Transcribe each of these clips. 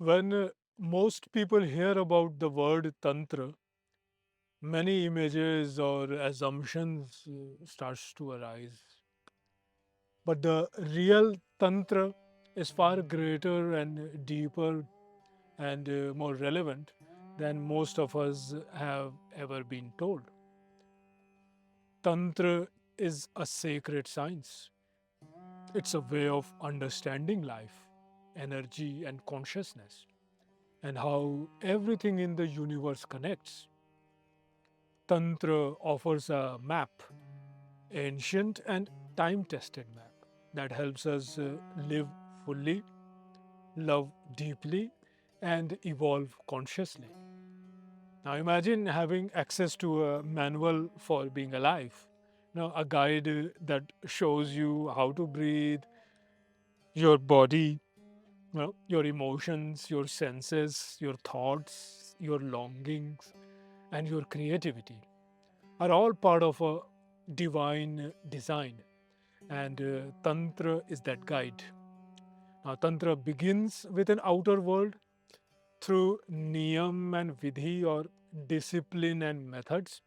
When most people hear about the word Tantra, many images or assumptions starts to arise. But the real Tantra is far greater and deeper and more relevant than most of us have ever been told. Tantra is a sacred science. It's a way of understanding life, energy, and consciousness, and how everything in the universe connects. Tantra offers a map, ancient and time tested map, that helps us live fully, love deeply, and evolve consciously. Now imagine having access to a manual for being alive. Now, a guide that shows you how to breathe, your body, your emotions, your senses, your thoughts, your longings, and your creativity are all part of a divine design. And Tantra is that guide. Now, Tantra begins with an outer world through Niyam and Vidhi, or discipline and methods.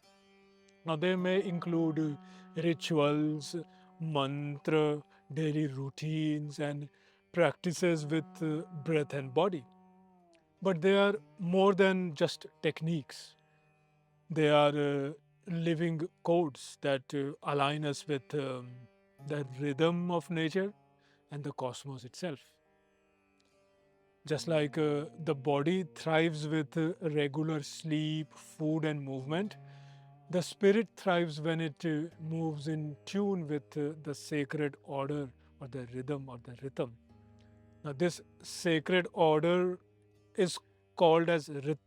Now, they may include rituals, mantra, daily routines, and practices with breath and body. But they are more than just techniques. They are living codes that align us with the rhythm of nature and the cosmos itself. Just like the body thrives with regular sleep, food, and movement, the spirit thrives when it moves in tune with the sacred order or the rhythm or the rhythm. Now, this sacred order is called as Rit,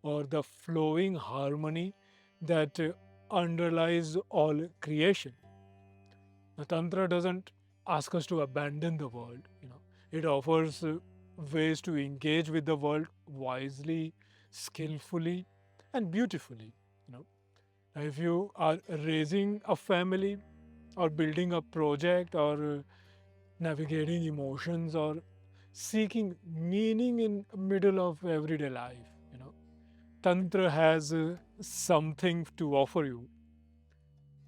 or the flowing harmony that underlies all creation. Now, Tantra doesn't ask us to abandon the world. It offers ways to engage with the world wisely, skillfully, and beautifully. You know, if you are raising a family, or building a project, or navigating emotions, or seeking meaning in middle of everyday life, Tantra has something to offer you.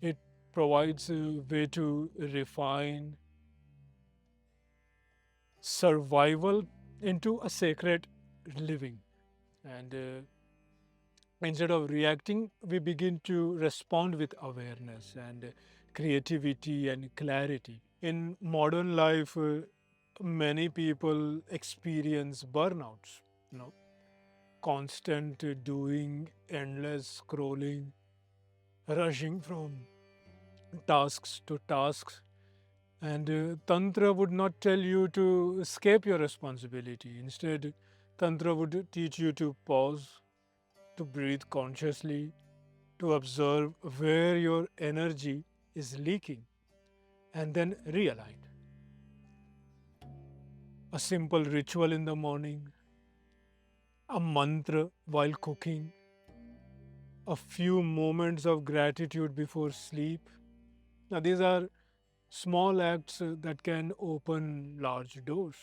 It provides a way to refine survival into a sacred living. And instead of reacting, we begin to respond with awareness and creativity and clarity. In modern life, many people experience burnouts, you know, constant doing, endless scrolling, rushing from tasks to tasks. And Tantra would not tell you to escape your responsibility. Instead, Tantra would teach you to pause, to breathe consciously, to observe where your energy is leaking, and then realign. A simple ritual in the morning, a mantra while cooking, a few moments of gratitude before sleep. Now, these are small acts that can open large doors.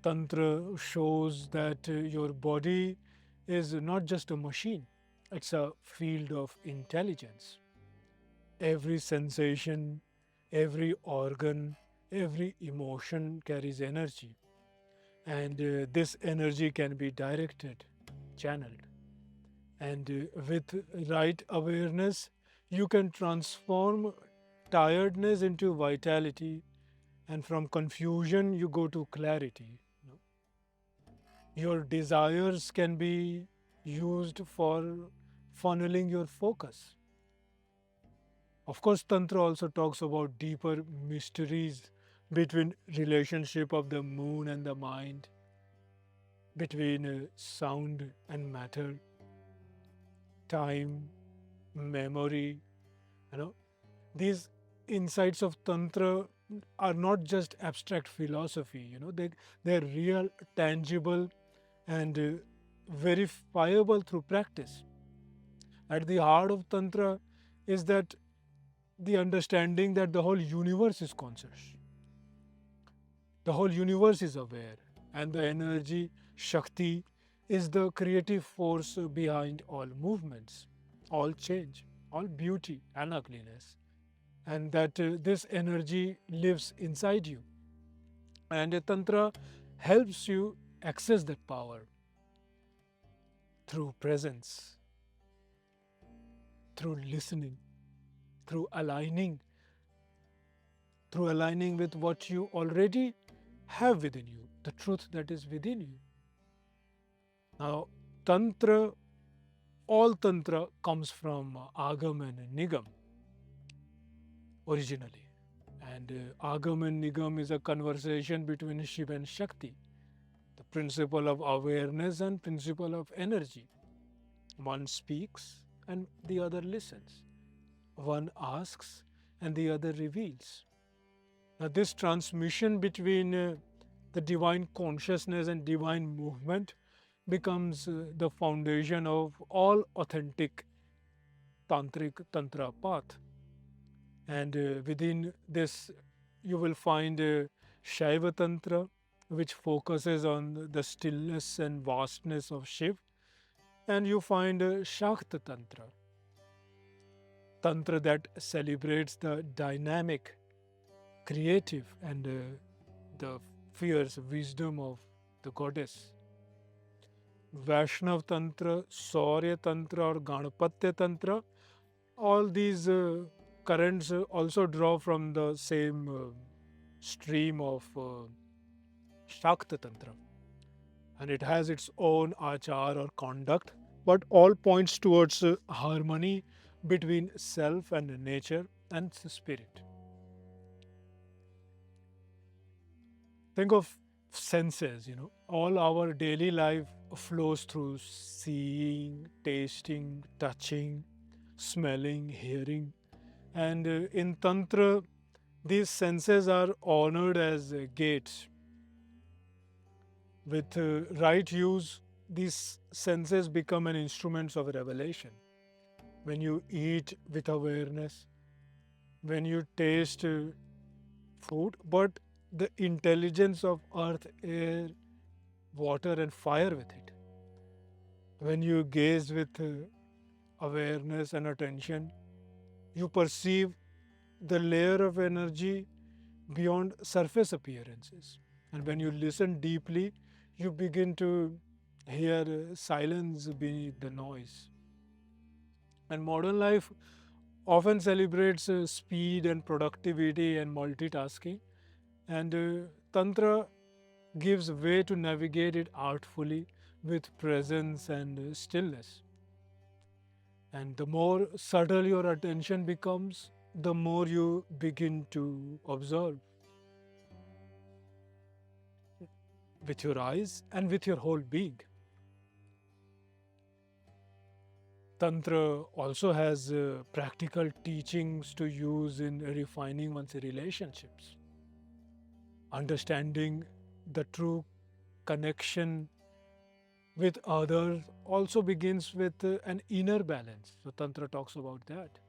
Tantra shows that your body is not just a machine, it's a field of intelligence. Every sensation, every organ, every emotion carries energy, and this energy can be directed, channeled. And with right awareness, you can transform tiredness into vitality, and from confusion, you go to clarity. Your desires can be used for funneling your focus. Of course, Tantra also talks about deeper mysteries between relationship of the moon and the mind, between sound and matter, time, memory. You know, these insights of Tantra are not just abstract philosophy. They're real, tangible, and verifiable through practice. At the heart of Tantra is that the understanding that the whole universe is conscious, the whole universe is aware, And the energy, Shakti, is the creative force behind all movements, all change, all beauty and ugliness. And that this energy lives inside you. And Tantra helps you access that power through presence, through listening, through aligning, through aligning with what you already have within you, the truth that is within you. Now, Tantra, all Tantra comes from Agama and Nigam originally. And Agama and Nigam is a conversation between Shiva and Shakti, the principle of awareness and principle of energy. One speaks and the other listens. One asks and the other reveals. Now, this transmission between the divine consciousness and divine movement becomes the foundation of all authentic tantric tantra path. And within this, you will find Shaiva Tantra, which focuses on the stillness and vastness of Shiv, and you find Shakta Tantra, Tantra that celebrates the dynamic, creative, and the fierce wisdom of the goddess. Vaishnav Tantra, Saurya Tantra, or Ganapatya Tantra, all these currents also draw from the same stream of Shakta Tantra. And it has its own achar or conduct, but all points towards harmony between self and nature and spirit. Think of senses, all our daily life flows through seeing, tasting, touching, smelling, hearing. And in Tantra, these senses are honored as gates. With right use, these senses become an instrument of revelation. When you eat with awareness, when you taste food, but the intelligence of earth, air, water, and fire with it. When you gaze with awareness and attention, you perceive the layer of energy beyond surface appearances. And when you listen deeply, you begin to hear silence beneath the noise. And modern life often celebrates speed and productivity and multitasking. And Tantra gives way to navigate it artfully with presence and stillness. And the more subtle your attention becomes, the more you begin to observe with your eyes and with your whole being. Tantra also has practical teachings to use in refining one's relationships. Understanding the true connection with others also begins with an inner balance. So Tantra talks about that,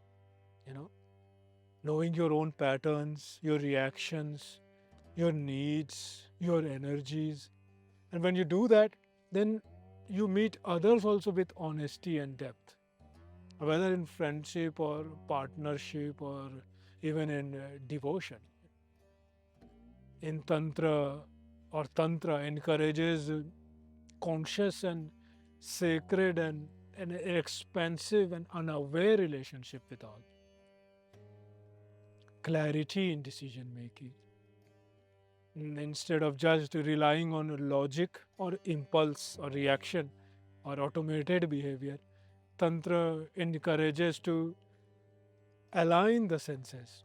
knowing your own patterns, your reactions, your needs, your energies. And when you do that, then you meet others also with honesty and depth, whether in friendship or partnership or even in devotion. In Tantra encourages conscious and sacred and an expansive and unaware relationship with all. Clarity in decision making. Instead of just relying on logic or impulse or reaction or automated behavior, Tantra encourages to align the senses,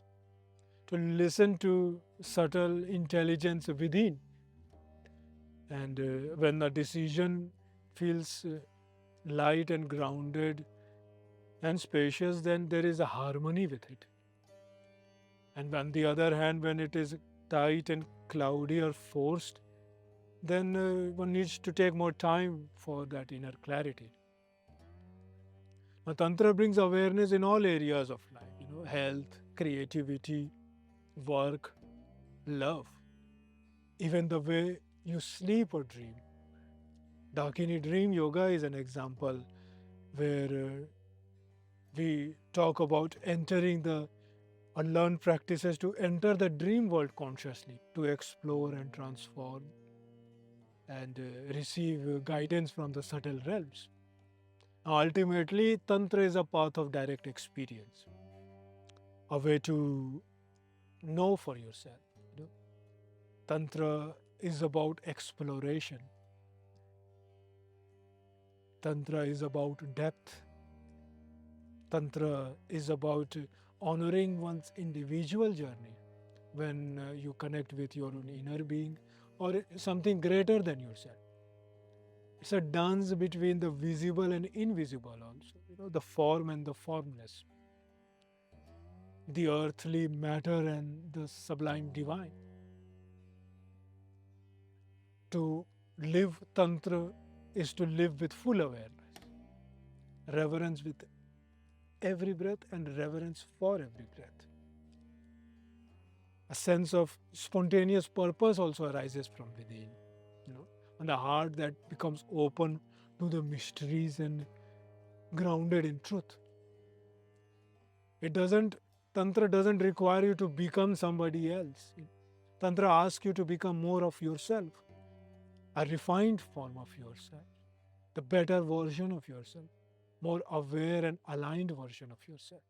to listen to subtle intelligence within. And when the decision feels light and grounded and spacious, then there is a harmony with it. And on the other hand, when it is tight and cloudy or forced, then one needs to take more time for that inner clarity. Now, Tantra brings awareness in all areas of life, health, creativity, work, love. Even the way you sleep or dream. Dakini Dream Yoga is an example where we talk about entering the or learn practices to enter the dream world consciously, to explore and transform and receive guidance from the subtle realms. Now, ultimately, Tantra is a path of direct experience, a way to know for yourself. You know? Tantra is about exploration, Tantra is about depth, Tantra is about honoring one's individual journey when you connect with your own inner being or something greater than yourself. It's a dance between the visible and invisible, also, the form and the formless, the earthly matter and the sublime divine. To live Tantra is to live with full awareness, reverence with every breath and reverence for every breath. A sense of spontaneous purpose also arises from within, you know, and a heart that becomes open to the mysteries and grounded in truth. It doesn't, Tantra doesn't require you to become somebody else. Tantra asks you to become more of yourself, a refined form of yourself, the better version of yourself, more aware and aligned version of yourself.